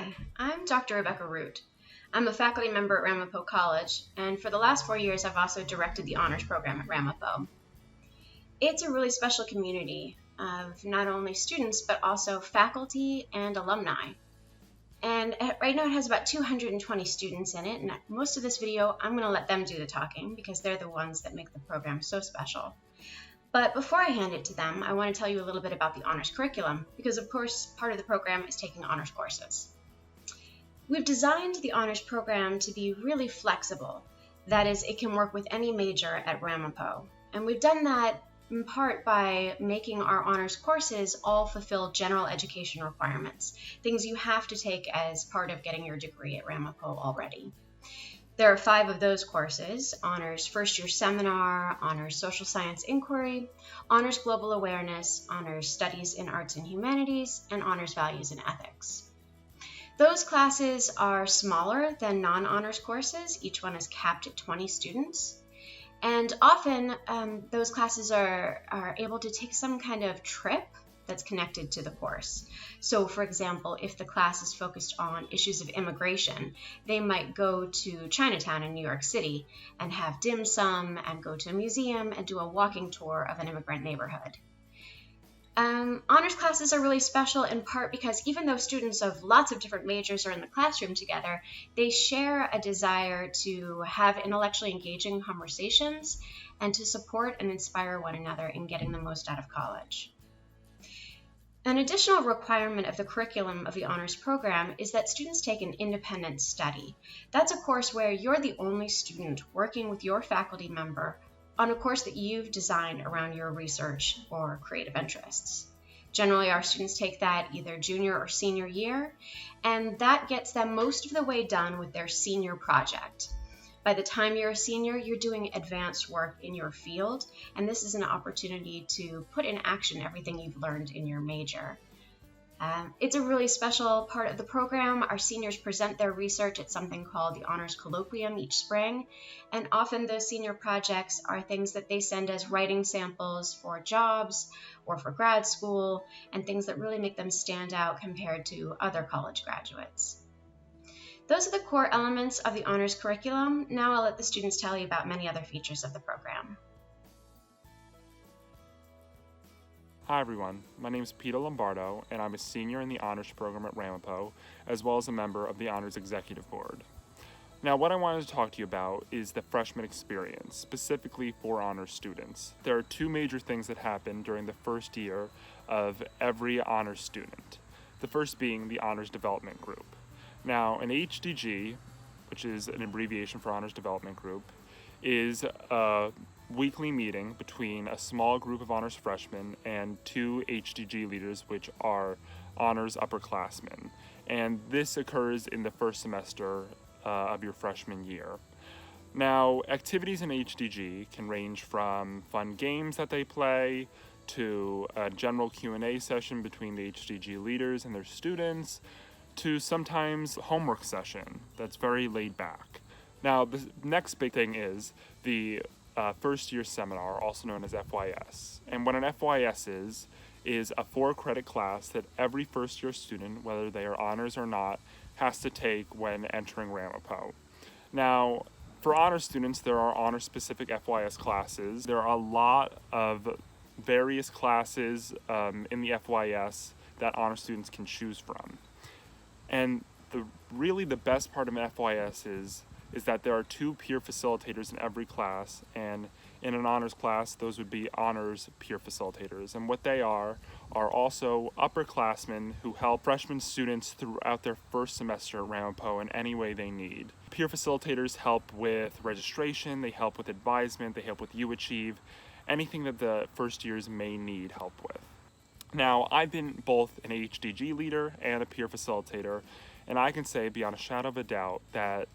Hi, I'm Dr. Rebecca Root. I'm a faculty member at Ramapo College, and for the last 4 years I've also directed the honors program at Ramapo. It's a really special community of not only students but also faculty and alumni. And right now it has about 220 students in it, and most of this video I'm going to let them do the talking because they're the ones that make the program so special. But before I hand it to them, I want to tell you a little bit about the honors curriculum because, of course, part of the program is taking honors courses. We've designed the honors program to be really flexible. That is, it can work with any major at Ramapo. And we've done that in part by making our honors courses all fulfill general education requirements, things you have to take as part of getting your degree at Ramapo already. There are 5 of those courses: Honors First Year Seminar, Honors Social Science Inquiry, Honors Global Awareness, Honors Studies in Arts and Humanities, and Honors Values and Ethics. Those classes are smaller than non-honors courses. Each one is capped at 20 students. And often those classes are able to take some kind of trip that's connected to the course. So for example, if the class is focused on issues of immigration, they might go to Chinatown in New York City and have dim sum and go to a museum and do a walking tour of an immigrant neighborhood. Honors classes are really special in part because even though students of lots of different majors are in the classroom together, they share a desire to have intellectually engaging conversations and to support and inspire one another in getting the most out of college. An additional requirement of the curriculum of the honors program is that students take an independent study. That's a course where you're the only student working with your faculty member on a course that you've designed around your research or creative interests. Generally, our students take that either junior or senior year, and that gets them most of the way done with their senior project. By the time you're a senior, you're doing advanced work in your field, and this is an opportunity to put in action everything you've learned in your major. It's a really special part of the program. Our seniors present their research at something called the Honors Colloquium each spring, and often those senior projects are things that they send as writing samples for jobs or for grad school, and things that really make them stand out compared to other college graduates. Those are the core elements of the honors curriculum. Now I'll let the students tell you about many other features of the program. Hi everyone, my name is Peter Lombardo and I'm a senior in the honors program at Ramapo, as well as a member of the honors executive board. Now what I wanted to talk to you about is the freshman experience, specifically for honors students. There are 2 major things that happen during the first year of every honors student. The first being the honors development group. Now an HDG, which is an abbreviation for honors development group, is a weekly meeting between a small group of honors freshmen and 2 HDG leaders, which are honors upperclassmen. And this occurs in the first semester of your freshman year. Now, activities in HDG can range from fun games that they play to a general Q&A session between the HDG leaders and their students to sometimes homework session that's very laid back. Now, the next big thing is the first year seminar, also known as FYS. And what an FYS is a 4-credit class that every first year student, whether they are honors or not, has to take when entering Ramapo. Now, for honors students, there are honor specific FYS classes. There are a lot of various classes in the FYS that honor students can choose from. And really the best part of an FYS is that there are 2 peer facilitators in every class, and in an honors class, those would be honors peer facilitators. And what they are also upperclassmen who help freshman students throughout their first semester at Ramapo in any way they need. Peer facilitators help with registration, they help with advisement, they help with U-Achieve, anything that the first years may need help with. Now, I've been both an HDG leader and a peer facilitator, and I can say beyond a shadow of a doubt that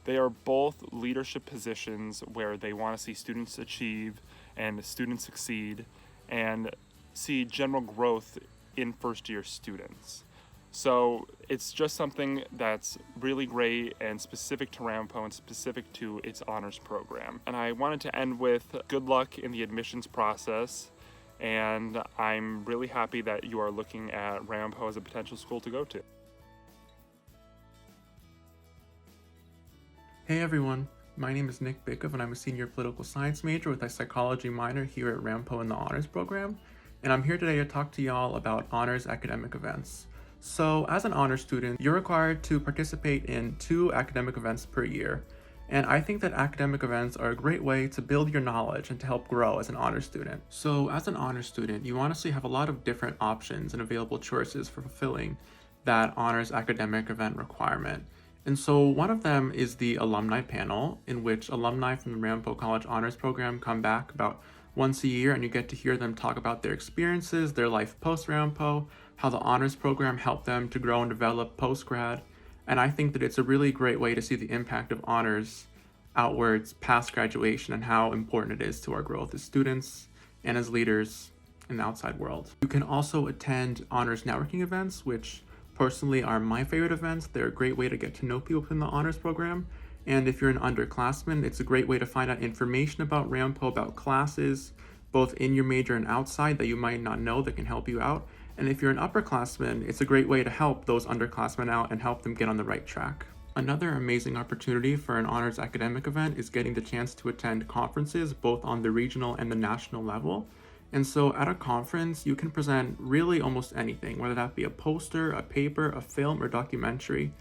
they are both leadership positions where they want to see students achieve and students succeed and see general growth in first year students. So it's just something that's really great and specific to Ramapo and specific to its honors program. And I wanted to end with good luck in the admissions process, and I'm really happy that you are looking at Ramapo as a potential school to go to. Hey everyone, my name is Nick Bickoff and I'm a senior political science major with a psychology minor here at Ramapo in the Honors Program, and I'm here today to talk to y'all about honors academic events. So as an honors student, you're required to participate in 2 academic events per year, and I think that academic events are a great way to build your knowledge and to help grow as an honors student. So as an honors student, you honestly have a lot of different options and available choices for fulfilling that honors academic event requirement. And so one of them is the alumni panel, in which alumni from the Ramapo College Honors Program come back about once a year, and you get to hear them talk about their experiences, their life post-Ramapo, how the honors program helped them to grow and develop post-grad. And I think that it's a really great way to see the impact of honors outwards past graduation and how important it is to our growth as students and as leaders in the outside world. You can also attend honors networking events, which personally are my favorite events. They're a great way to get to know people in the honors program. And if you're an underclassman, it's a great way to find out information about Ramapo, about classes, both in your major and outside that you might not know that can help you out. And if you're an upperclassman, it's a great way to help those underclassmen out and help them get on the right track. Another amazing opportunity for an honors academic event is getting the chance to attend conferences both on the regional and the national level. And so at a conference, you can present really almost anything, whether that be a poster, a paper, a film, or documentary,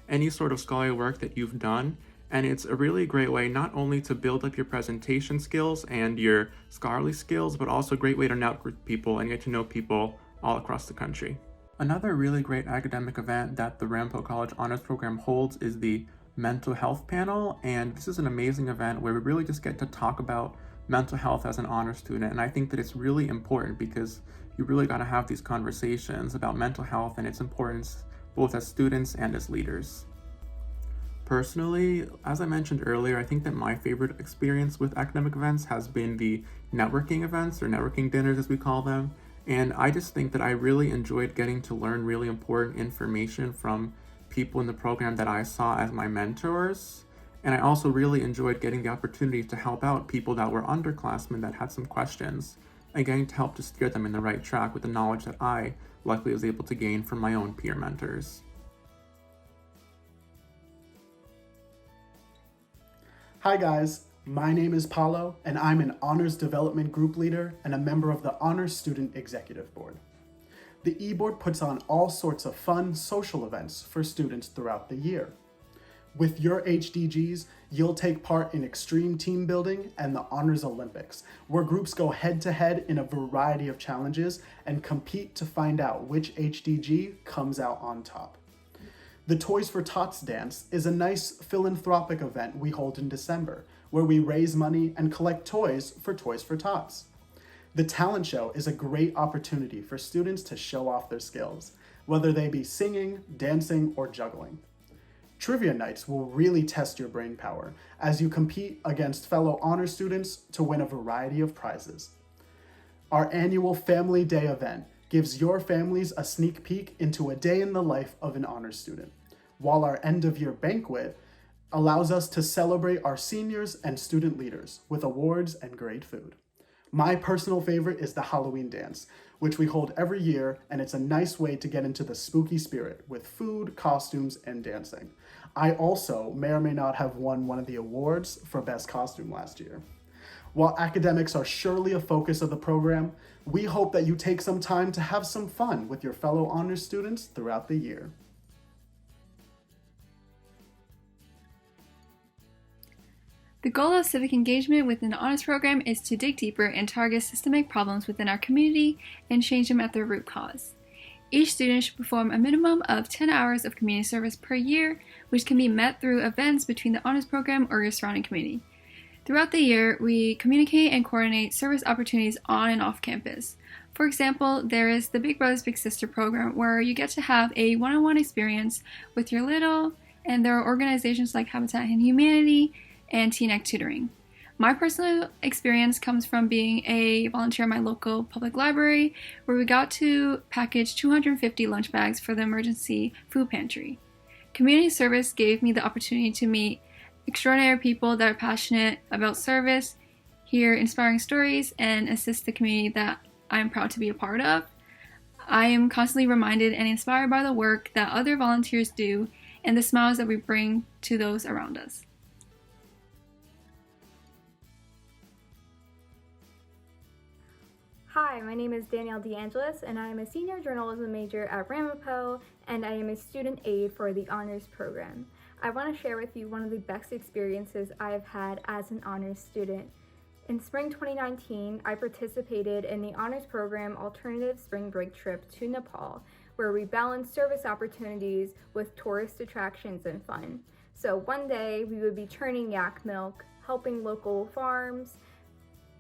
any sort of scholarly work that you've done. And it's a really great way not only to build up your presentation skills and your scholarly skills, but also a great way to network with people and get to know people all across the country. Another really great academic event that the Ramapo College Honors Program holds is the Mental Health Panel. And this is an amazing event where we really just get to talk about mental health as an honor student, and I think that it's really important because you really got to have these conversations about mental health and its importance both as students and as leaders. Personally, as I mentioned earlier, I think that my favorite experience with academic events has been the networking events, or networking dinners as we call them, and I just think that I really enjoyed getting to learn really important information from people in the program that I saw as my mentors. And I also really enjoyed getting the opportunity to help out people that were underclassmen that had some questions and getting to help to steer them in the right track with the knowledge that I luckily was able to gain from my own peer mentors. Hi guys, my name is Paulo and I'm an Honors Development Group Leader and a member of the Honors Student Executive Board. The e-board puts on all sorts of fun social events for students throughout the year. With your HDGs, you'll take part in extreme team building and the Honors Olympics, where groups go head-to-head in a variety of challenges and compete to find out which HDG comes out on top. The Toys for Tots dance is a nice philanthropic event we hold in December, where we raise money and collect toys for Toys for Tots. The talent show is a great opportunity for students to show off their skills, whether they be singing, dancing, or juggling. Trivia nights will really test your brain power as you compete against fellow honor students to win a variety of prizes. Our annual Family Day event gives your families a sneak peek into a day in the life of an honor student, while our end-of-year banquet allows us to celebrate our seniors and student leaders with awards and great food. My personal favorite is the Halloween dance, which we hold every year, and it's a nice way to get into the spooky spirit with food, costumes, and dancing. I also may or may not have won one of the awards for best costume last year. While academics are surely a focus of the program, we hope that you take some time to have some fun with your fellow honors students throughout the year. The goal of civic engagement within the honors program is to dig deeper and target systemic problems within our community and change them at their root cause. Each student should perform a minimum of 10 hours of community service per year, which can be met through events between the honors program or your surrounding community. Throughout the year, we communicate and coordinate service opportunities on and off campus. For example, there is the Big Brothers Big Sister program where you get to have a one-on-one experience with your little, and there are organizations like Habitat and Humanity and Teen Tutoring. My personal experience comes from being a volunteer at my local public library, where we got to package 250 lunch bags for the emergency food pantry. Community service gave me the opportunity to meet extraordinary people that are passionate about service, hear inspiring stories, and assist the community that I am proud to be a part of. I am constantly reminded and inspired by the work that other volunteers do and the smiles that we bring to those around us. Hi, my name is Danielle DeAngelis, and I am a senior journalism major at Ramapo, and I am a student aide for the honors program. I want to share with you one of the best experiences I have had as an honors student. In spring 2019, I participated in the honors program alternative spring break trip to Nepal, where we balanced service opportunities with tourist attractions and fun. So one day we would be churning yak milk, helping local farms,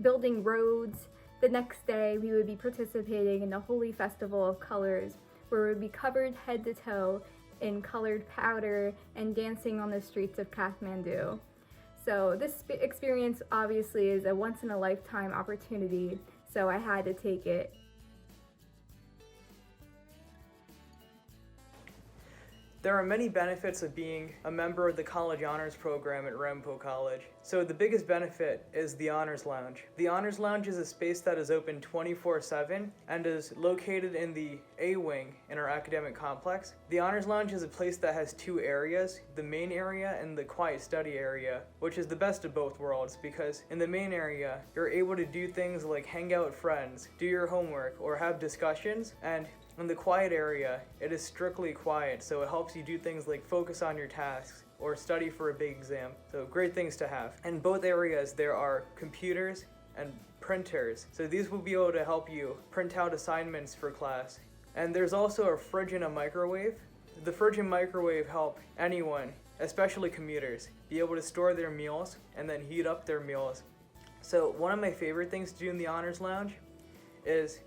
building roads. The next day, we would be participating in the Holy Festival of Colors, where we would be covered head to toe in colored powder and dancing on the streets of Kathmandu. So this experience obviously is a once-in-a-lifetime opportunity, so I had to take it. There are many benefits of being a member of the College Honors Program at Ramapo College. So the biggest benefit is the Honors Lounge. The Honors Lounge is a space that is open 24/7 and is located in the A wing in our academic complex. The Honors Lounge is a place that has two areas, the main area and the quiet study area, which is the best of both worlds because in the main area, you're able to do things like hang out with friends, do your homework, or have discussions, and in the quiet area, it is strictly quiet, so it helps you do things like focus on your tasks or study for a big exam. So great things to have. In both areas, there are computers and printers. So these will be able to help you print out assignments for class. And there's also a fridge and a microwave. The fridge and microwave help anyone, especially commuters, be able to store their meals and then heat up their meals. So one of my favorite things to do in the Honors Lounge is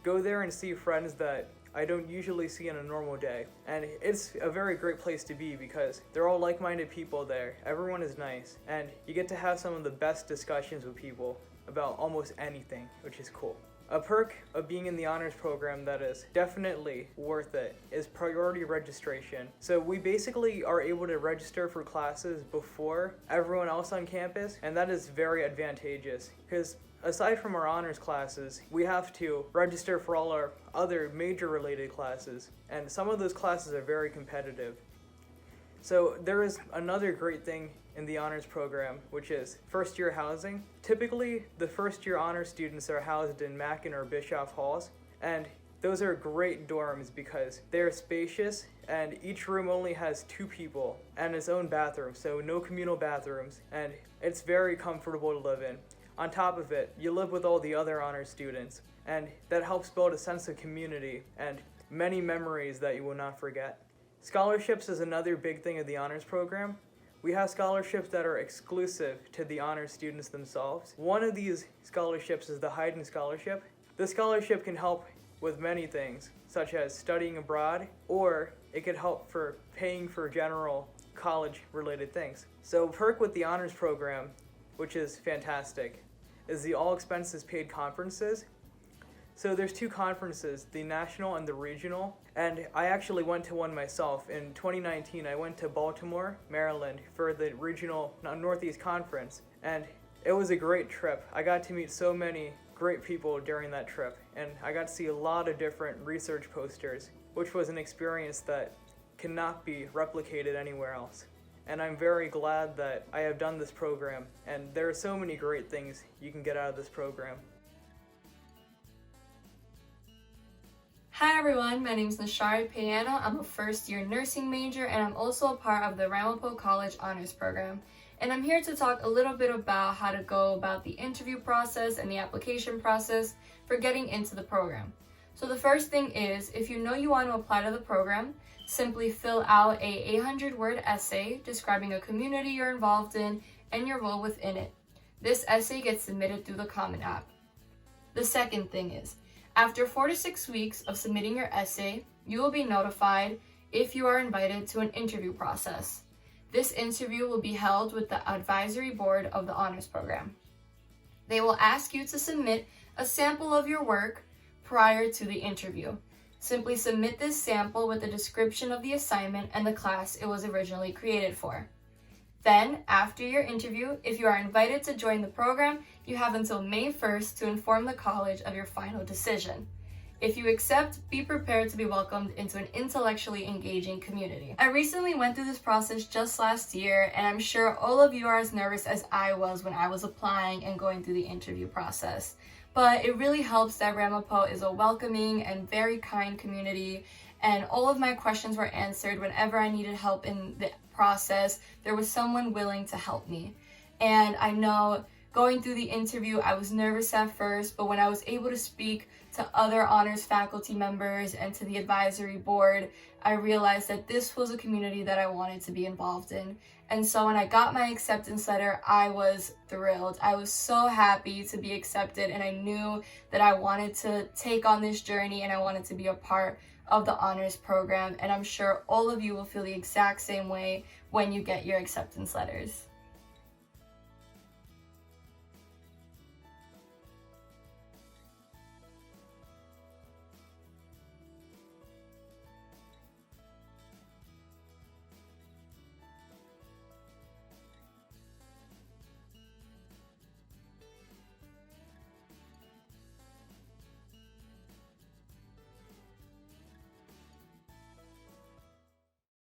go there and see friends that I don't usually see on a normal day. And it's a very great place to be because they're all like-minded people there. Everyone is nice. And you get to have some of the best discussions with people about almost anything, which is cool. A perk of being in the honors program that is definitely worth it is priority registration. So we basically are able to register for classes before everyone else on campus, and that is very advantageous because aside from our honors classes, we have to register for all our other major related classes, and some of those classes are very competitive. So there is another great thing in the honors program, which is first year housing. Typically, the first year honors students are housed in Mackin or Bischoff halls, and those are great dorms because they're spacious and each room only has 2 people and its own bathroom, so no communal bathrooms, and it's very comfortable to live in. On top of it, you live with all the other honors students, and that helps build a sense of community and many memories that you will not forget. Scholarships is another big thing of the honors program. We have scholarships that are exclusive to the honors students themselves. One of these scholarships is the Haydn Scholarship. This scholarship can help with many things, such as studying abroad, or it could help for paying for general college-related things. So perk with the honors program, which is fantastic, is the all expenses paid conferences. So there's 2 conferences, the national and the regional, and I actually went to one myself. In 2019, I went to Baltimore, Maryland for the regional Northeast Conference, and it was a great trip. I got to meet so many great people during that trip, and I got to see a lot of different research posters, which was an experience that cannot be replicated anywhere else. And I'm very glad that I have done this program, and there are so many great things you can get out of this program. Hi everyone, my name is Nashari Piano. I'm a first-year nursing major, and I'm also a part of the Ramapo College Honors Program. And I'm here to talk a little bit about how to go about the interview process and the application process for getting into the program. So the first thing is, if you know you want to apply to the program, simply fill out a 800-word essay describing a community you're involved in and your role within it. This essay gets submitted through the Common App. The second thing is, after 4 to 6 weeks of submitting your essay, you will be notified if you are invited to an interview process. This interview will be held with the advisory board of the honors program. They will ask you to submit a sample of your work prior to the interview. Simply submit this sample with a description of the assignment and the class it was originally created for. Then, after your interview, if you are invited to join the program, you have until May 1st to inform the college of your final decision. If you accept, be prepared to be welcomed into an intellectually engaging community. I recently went through this process just last year, and I'm sure all of you are as nervous as I was when I was applying and going through the interview process. but it really helps that Ramapo is a welcoming and very kind community, and all of my questions were answered. Whenever I needed help in the process, there was someone willing to help me. And I know going through the interview, I was nervous at first, but when I was able to speak to other honors faculty members and to the advisory board, I realized that this was a community that I wanted to be involved in. And so when I got my acceptance letter, I was thrilled. I was so happy to be accepted, and I knew that I wanted to take on this journey and I wanted to be a part of the honors program. And I'm sure all of you will feel the exact same way when you get your acceptance letters.